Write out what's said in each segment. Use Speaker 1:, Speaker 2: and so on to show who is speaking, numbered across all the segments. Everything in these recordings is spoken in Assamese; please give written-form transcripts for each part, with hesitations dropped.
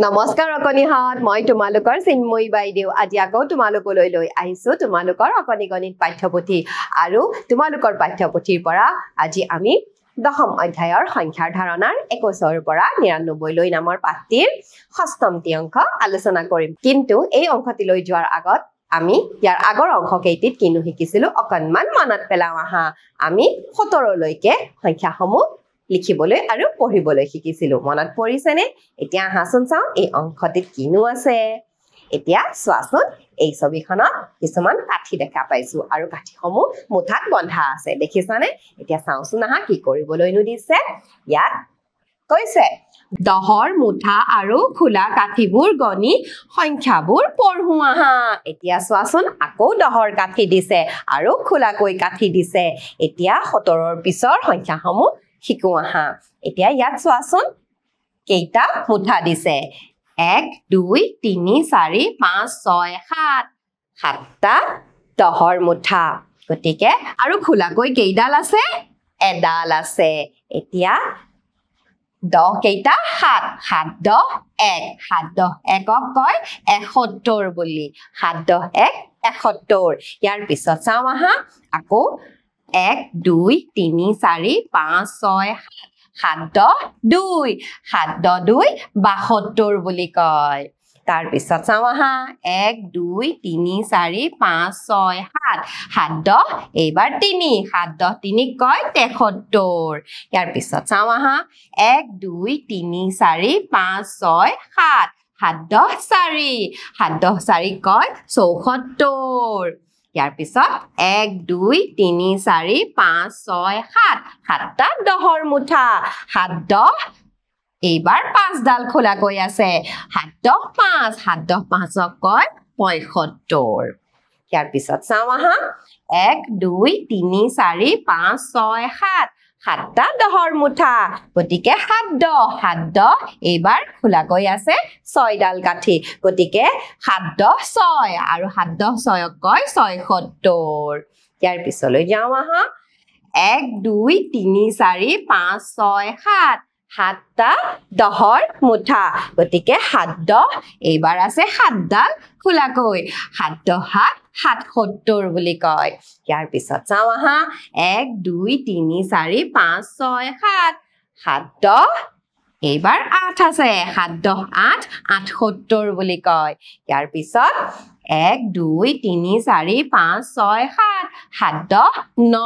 Speaker 1: নমস্কাৰ অকনিহাত মই তোমালোকৰ চিন্ময়ী বাইদেউ আজি আকৌ তোমালোকলৈ লৈ আহিছো তোমালোকৰ অকনি গণিত পাঠ্যপুথি আৰু তোমালোকৰ পাঠ্যপুথিৰ পৰা আজি আমি দশম অধ্যায়ৰ সংখ্যাৰ ধাৰণাৰ 21 ৰ পৰা 99 লৈ নামৰ পাঠটিৰ ষষ্ঠমটি অংক আলোচনা কৰিম কিন্তু এই অংকটি লৈ যোৱাৰ আগত আমি ইয়াৰ আগৰ অংক কেইটিত কিনো শিকিছিলো অকনমান মনত পেলাও আহা আমি 17 লৈকে সংখ্যাসমূহ লিখিবলৈ আৰু পঢ়িবলৈ শিকিছিলো মনত পৰিছেনে এতিয়া হাসন চাও এই অংকটিত কিনো আছে এতিয়া চোৱাচোন এই ছবিখনত কিছুমান কাঠি দেখা পাইছো আৰু কাঠিসমূহ মুঠাত বন্ধা আছে দেখিছানে এতিয়া চাওচোন আহা কি কৰিবলৈ নো দিছে ইয়াত কৈছে দহৰ মুঠা আৰু খোলা কাঠিবোৰ গনি সংখ্যাবোৰ পঢ়ো আহা এতিয়া চোৱাচোন আকৌ দহৰ কাঠি দিছে আৰু খোলাকৈ কাঠি দিছে এতিয়া 17 ৰ পিছৰ সংখ্যাসমূহ শিকো আহা এতিয়া ইয়াত চোৱাচোন কেইটা মুঠা দিছে 1 2 3 4 5 6 7 সাতটা দহৰ মুঠা গতিকে আৰু খোলাকৈ কেইডাল আছে এডাল আছে এতিয়া 10 কেইটা 7 7 10 1 7 10 একক কয় 71 বুলি 7 10 1 71 ইয়াৰ পিছত চাও আহা আকৌ 1 2 3 4 5 6 7 2 7 2 72 বুলি কয় তাৰ পিছত চাও আহা 1 2 3 4 5 6 7 7 10 এইবাৰ 3 7 10 3 কয় 73 ইয়াৰ পিছত চাও আহা 1 2 3 4 5 6 7 7 10 4 7 10 4 কয় 74 ইয়াৰ পিছত 1 2 3 4 5 6 7 সাতটা দহৰ মুঠা 7 10 এইবাৰ 5 ডাল খোলাকৈ আছে 7 10 5 7 10 5 কয় 75 ইয়াৰ পিছত চাও আহা 1 2 3 4 5 6 7 সাতটা দহৰ মুঠা গতিকে 7 10 এইবাৰ খোলাকৈ আছে 6 ডাল কাঠি গতিকে 7 10 6 আৰু 7 10 6 কয় 76 ইয়াৰ পিছলৈ যাও আহা 1 2 3 4 5 6 7 সাতটা দহৰ মুঠা গতিকে 7 10 এইবাৰ আছে 7 ডাল খোলাকৈ 7 10 7 77 বুলি কয় ইয়াৰ পিছত চাও আহা 1 2 3 4 5 6 7 7 10 এইবাৰ 8 আছে 7 10 8 78 বুলি কয় ইয়াৰ পিছত 1 2 3 4 5 6 7 7 10 9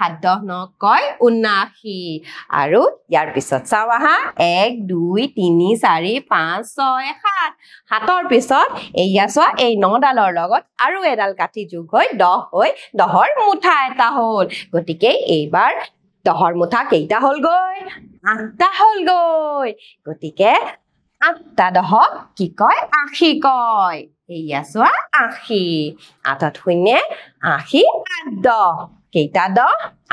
Speaker 1: 7 10 9 কয় 79 আৰু ইয়াৰ পিছত চাও আহা 1 2 3 4 5 6 7 7ৰ পিছত এইয়া চোৱা এই 9 ডালৰ লগত আৰু এডাল কাঠি যোগ হৈ 10 হৈ দহৰ মুঠা এটা হ'ল গতিকে এইবাৰ দহৰ মুঠা কেইটা হ'ল গৈ 8টা হ'ল গৈ গতিকে 8টা দহক কি কয় 80 কয় এইয়া চোৱা 80 8ত শূন্য 80 8 10 কেইটা 10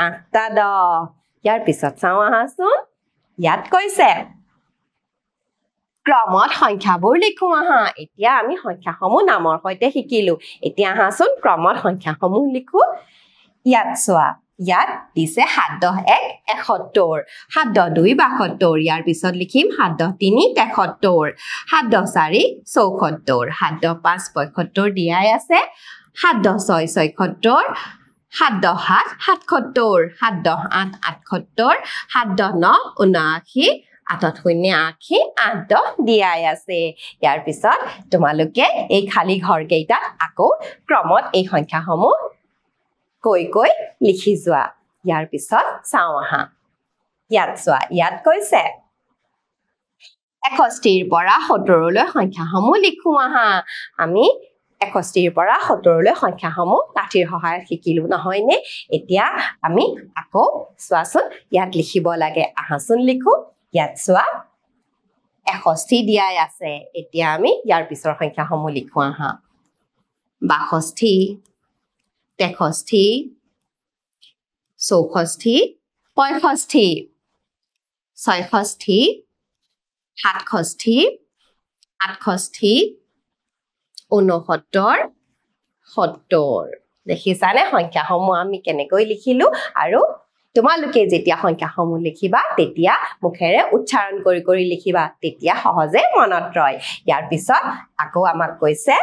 Speaker 1: 8টা 10 ইয়াৰ পিছত চাও আহাচোন ইয়াত কৈছে ক্ৰমত সংখ্যাবোৰ লিখো আহা এতিয়া আমি সংখ্যাসমূহ নামৰ সৈতে শিকিলো এতিয়া আহাচোন ক্ৰমত সংখ্যাসমূহ লিখো ইয়াত চোৱা ইয়াত দিছে 7 10 1 71 7 10 2 72 ইয়াৰ পিছত লিখিম 7 10 3 73 7 10 4 74 7 10 5 75 দিয়াই আছে 7 10 6 76 7 10 7 77 7 10 8 78 7 10 9 79 8 শূন্য 80 8 10 দিয়াই আছে ইয়াৰ পিছত তোমালোকে এই খালি ঘৰ কেইটাত আকৌ ক্ৰমত এই সংখ্যাসমূহ কৈ কৈ লিখি যোৱা ইয়াৰ পিছত চাও আহা ইয়াত চোৱা ইয়াত কৈছে 61 ৰ পৰা 70 লৈ সংখ্যাসমূহ লিখো আহা আমি 61 ৰ পৰা 70 লৈ সংখ্যাসমূহ কাঠিৰ সহায়ত শিকিলো নহয়নে এতিয়া আমি আকৌ চোৱাচোন ইয়াত লিখিব লাগে আহাচোন লিখো ইয়াত চোৱা 61 দিয়াই আছে এতিয়া আমি ইয়াৰ পিছৰ সংখ্যাসমূহ লিখো আহা 62 63 64 65 66 67 68 69 70 দেখিছানে সংখ্যাসমূহ আমি কেনেকৈ লিখিলো আৰু তোমালোকে যেতিয়া সংখ্যাসমূহ লিখিবা তেতিয়া মুখেৰে উচ্চাৰণ কৰি কৰি লিখিবা তেতিয়া সহজে মনত ৰয় ইয়াৰ পিছত আকৌ আমাক কৈছে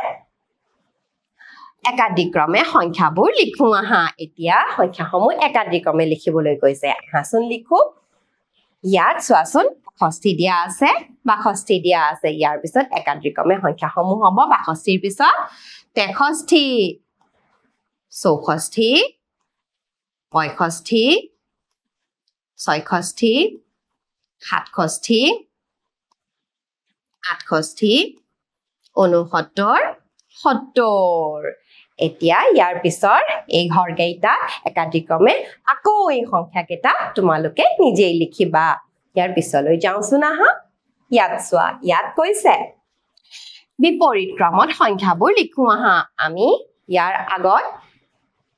Speaker 1: একাদিক্ৰমে সংখ্যাবোৰ লিখো আহা এতিয়া সংখ্যাসমূহ একাদিক্ৰমে লিখিবলৈ কৈছে আহাচোন লিখো ইয়াত চোৱাচোন ৬২ দিয়া আছে ৬২ দিয়া আছে ইয়াৰ পিছত একাদিক্ৰমে সংখ্যাসমূহ হ'ব ৬২ ৰ পিছত ৬৩ ৬৪ ৬৫ ৬৬ ৬৭ ৬৮ ৬৯ ৭০ এতিয়া ইয়াৰ পিছৰ এই ঘৰকেইটা একাদিক্ৰমে আকৌ এই সংখ্যাকেইটা তোমালোকে নিজেই লিখিবা ইয়াৰ পিছলৈ যাওঁচোন আহা ইয়াত চোৱা ইয়াত কৈছে বিপৰীত ক্ৰমত সংখ্যাবোৰ লিখো আহা আমি ইয়াৰ আগত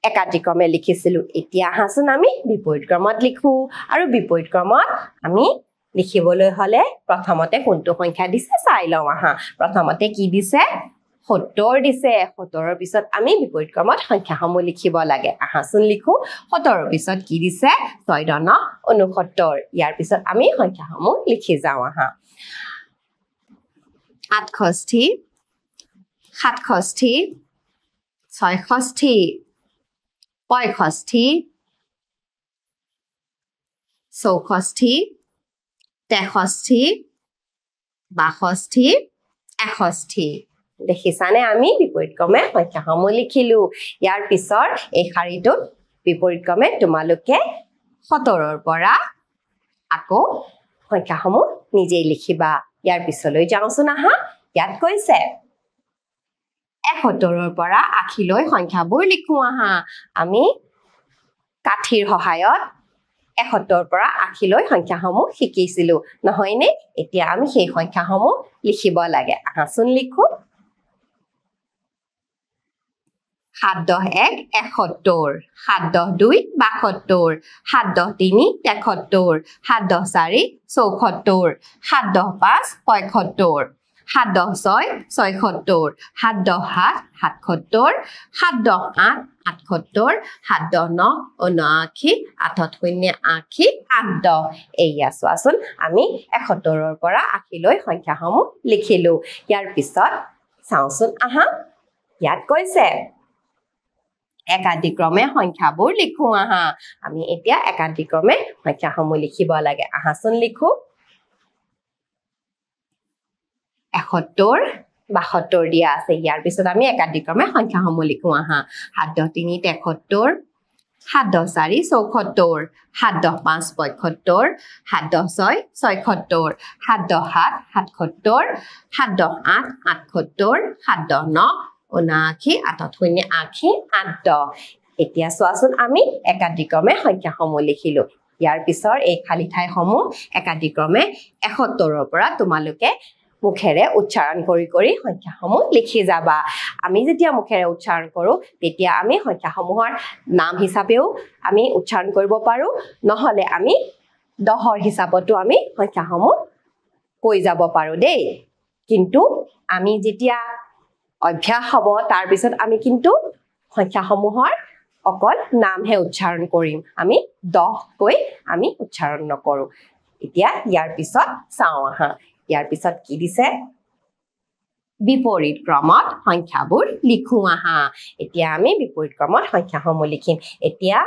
Speaker 1: একাদিক্ৰমে লিখিছিলো এতিয়া আহাচোন আমি বিপৰীত ক্ৰমত লিখো আৰু বিপৰীত ক্ৰমত আমি লিখিবলৈ হলে প্ৰথমতে কোনটো সংখ্যা দিছে চাই লওঁ আহা প্ৰথমতে কি দিছে ৭০ দিছে ৭০ ৰ পিছত আমি বিপৰীত ক্ৰমত সংখ্যাসমূহ লিখিব লাগে আহাচোন লিখো ৭০ ৰ পিছত কি দিছে ৬ × ৯ = ৬৯ ইয়াৰ পিছত আমি সংখ্যাসমূহ লিখি যাওঁ আহা ৬৮ ৬৭ ৬৬ ৬৫ ৬৪ ৬৩ ৬২ ৬১ দেখিছানে আমি বিপৰীতক্ৰমে সংখ্যাসমূহ লিখিলো ইয়াৰ পিছৰ এই শাৰীটোত বিপৰীতক্ৰমে তোমালোকে ৭০ ৰ পৰা আকৌ সংখ্যাসমূহ নিজেই লিখিবা ইয়াৰ পিছলৈ যাওঁচোন আহা ইয়াত কৈছে ৭১ ৰ পৰা ৮০ লৈ সংখ্যাবোৰ লিখো আহা আমি কাঠিৰ সহায়ত ৭১ ৰ পৰা ৮০ লৈ সংখ্যাসমূহ শিকিছিলো নহয়নে এতিয়া আমি সেই সংখ্যাসমূহ লিখিব লাগে আহাচোন লিখো ৭-১ ৭১ ৭-২ ৭২ ৭-৩ ৭৩ ৭-৪ ৭৪ ৭-৫ ৭৫ ৭-৬ ৭৬ ৭-৭ ৭৭ ৭-৮ ৭৮ ৭-৯ ৭৯ ৮০ ৮১ এইয়া চোৱাচোন আমি ৭১ ৰ পৰা ৮০ লৈ সংখ্যাসমূহ লিখিলো ইয়াৰ পিছত চাওঁচোন আহা ইয়াত কৈছে একাদিক্ৰমে সংখ্যাবোৰ লিখো আহা আমি এতিয়া একাদিক্ৰমে সংখ্যাসমূহ লিখিব লাগে আহাচোন লিখো ৭১ ৭২ দিয়া আছে ইয়াৰ পিছত আমি একাদিক্ৰমে সংখ্যাসমূহ লিখো আহা ৭-৩ ৭১ ৭-৪ ৭৪ ৭-৫ ৭৫ ৭-৬ ৭৭ ৭-৭ ৭৭ ৭-৮ ৭৮ ৭-৯ ৭৯ ৮০ ৮১ এতিয়া চোৱাচোন আমি একাদিক্ৰমে সংখ্যাসমূহ লিখিলো ইয়াৰ পিছৰ এই খালী ঠাইসমূহ একাদিক্ৰমে ৭১ ৰ পৰা তোমালোকে মুখেৰে উচ্চাৰণ কৰি কৰি সংখ্যাসমূহ লিখি যাবা আমি যেতিয়া মুখেৰে উচ্চাৰণ কৰো তেতিয়া আমি সংখ্যাসমূহৰ নাম হিচাপেও আমি উচ্চাৰণ কৰিব পাৰো নহলে আমি দহৰ হিচাপতো আমি সংখ্যাসমূহ কৈ যাব পাৰো দেই কিন্তু আমি যেতিয়া অভ্যাস হ'ব তাৰ পিছত আমি কিন্তু সংখ্যাসমূহৰ অকল নামহে উচ্চাৰণ কৰিম আমি 10 কৈ আমি উচ্চাৰণ নকৰো এতিয়া ইয়াৰ পিছত চাওঁ আহা ইয়াৰ পিছত কি দিছে বিপৰীত ক্ৰমত সংখ্যাবোৰ লিখো আহা এতিয়া আমি বিপৰীত ক্ৰমত সংখ্যাসমূহ লিখিম এতিয়া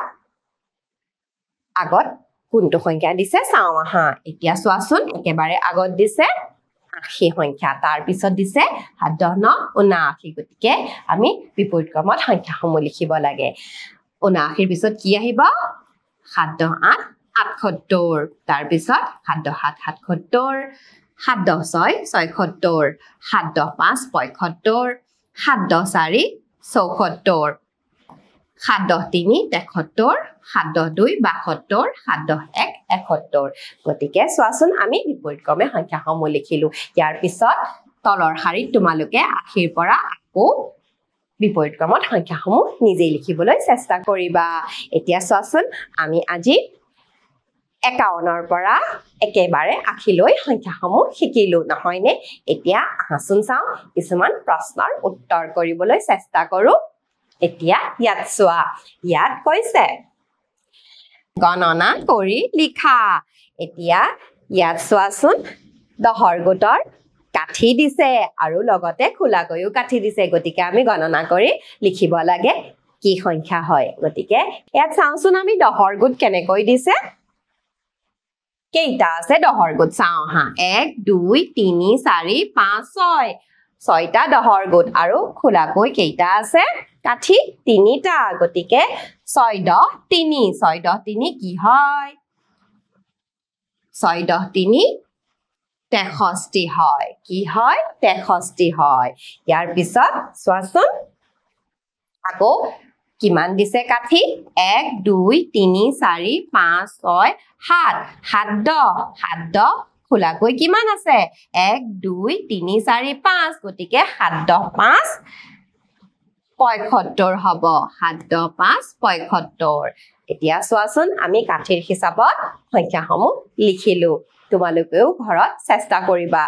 Speaker 1: আগত কোনটো সংখ্যা দিছে চাওঁ আহা এতিয়া চোৱাচোন একেবাৰে আগত দিছে ৮০ সংখ্যা তাৰ পিছত দিছে ৭-৯ ৭৯ গতিকে আমি বিপৰীত ক্ৰমত সংখ্যাসমূহ লিখিব লাগে ৭৯ ৰ পিছত কি আহিব ৭-৮ ৭৮ তাৰ পিছত ৭-৭ ৭৭ ৭-৬ ৭৬ ৭-৫ ৭৫ ৭-৪ ৭৪ ৭-৩ ৭৩ ৭-২ ৭২ ৭-১ ৭১ গতিকে চোৱাচোন আমি বিপৰীতক্ৰমে সংখ্যাসমূহ লিখিলো ইয়াৰ পিছত তলৰ শাৰীত তোমালোকে ৮০ ৰ পৰা আকৌ বিপৰীতক্ৰমত সংখ্যাসমূহ নিজেই লিখিবলৈ চেষ্টা কৰিবা এতিয়া চোৱাচোন আমি আজি ৫১ ৰ পৰা একেবাৰে ৮০ লৈ সংখ্যাসমূহ শিকিলো নহয়নে এতিয়া আহাচোন চাওঁ কিছুমান প্ৰশ্নৰ উত্তৰ কৰিবলৈ চেষ্টা কৰো এতিয়া ইয়াত চোৱা ইয়াত কৈছে গণনা কৰি লিখা এতিয়া ইয়াত চোৱাচোন 10ৰ গোটৰ কাঠি দিছে আৰু লগতে খোলাকৈও কাঠি দিছে গতিকে আমি গণনা কৰি লিখিব লাগে কি সংখ্যা হয় গতিকে ইয়াত চাওঁচোন আমি 10ৰ গোট কেনেকৈ দিছে কেইটা আছে 10ৰ গোট চাওঁ হা 1 2 3 4 5 6 6টা 10ৰ গোট আৰু খোলাকৈ কেইটা আছে কাঠি 3টা গতিকে 6 10 3 6 10 3 কি হয় 6 10 3 63 হয় কি হয় 63 হয় ইয়াৰ পিছত চোৱাচোন আকৌ কিমান দিছে কাঠি 1 2 3 4 5 6 7 7 10 খোলাকৈ কিমান আছে 1 2 3 4 5 গতিকে 7 10 5 75 হ'ব 7 10 5 75 এতিয়া চোৱাচোন আমি কাঠিৰ হিচাপত সংখ্যাসমূহ লিখিলো তোমালোকেও ঘৰত চেষ্টা কৰিবা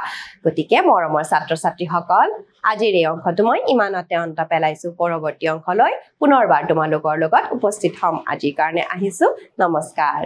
Speaker 1: গতিকে মৰমৰ ছাত্ৰ ছাত্ৰীসকল আজিৰ এই অংশটো মই ইমানতে অন্ত পেলাইছো পৰৱৰ্তী অংশলৈ পুনৰবাৰ তোমালোকৰ লগত উপস্থিত হ'ম আজিৰ কাৰণে আহিছো নমস্কাৰ